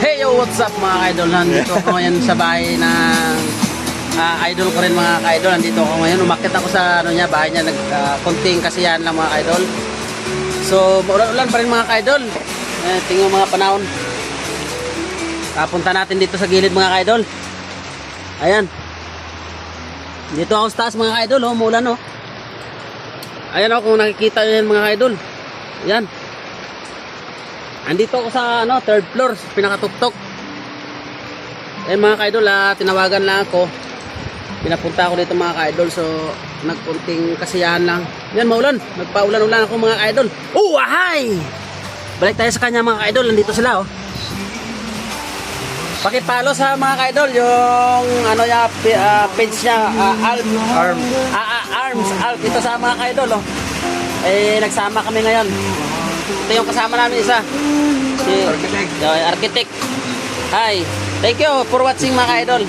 Hey yo, what's up mga ka-idol? Nandito ako ngayon sa bahay ng idol ko rin mga ka-idol. Nandito ako ngayon, umakyat ako sa bahay niya, konting kasiyahan lang mga ka-idol. So, ulan pa rin mga ka-idol. Tingnan mga panahon. Punta natin dito sa gilid mga ka-idol. Ayan. Dito ako sa taas mga ka-idol, umulan oh. Ayan kung nakikita nyo yan mga ka-idol. Ayan. Andito ako sa third floor, pinakatuptok. Eh mga ka-idol, tinawagan lang ako. Pinapunta ako dito mga ka-idol, so nagpunting kasiyahan lang. Yan, maulan. Nagpaulan-ulan ako mga ka-idol. Oh, ahay! Balik tayo sa kanya mga ka-idol, nandito sila oh. Pakipalo sa mga ka-idol yung page niya, Arms Alp dito sa mga ka-idol oh. Eh nagsama kami ngayon. Ito yung kasama namin isa. Si Architect. Hi. Thank you for watching mga ka-idol.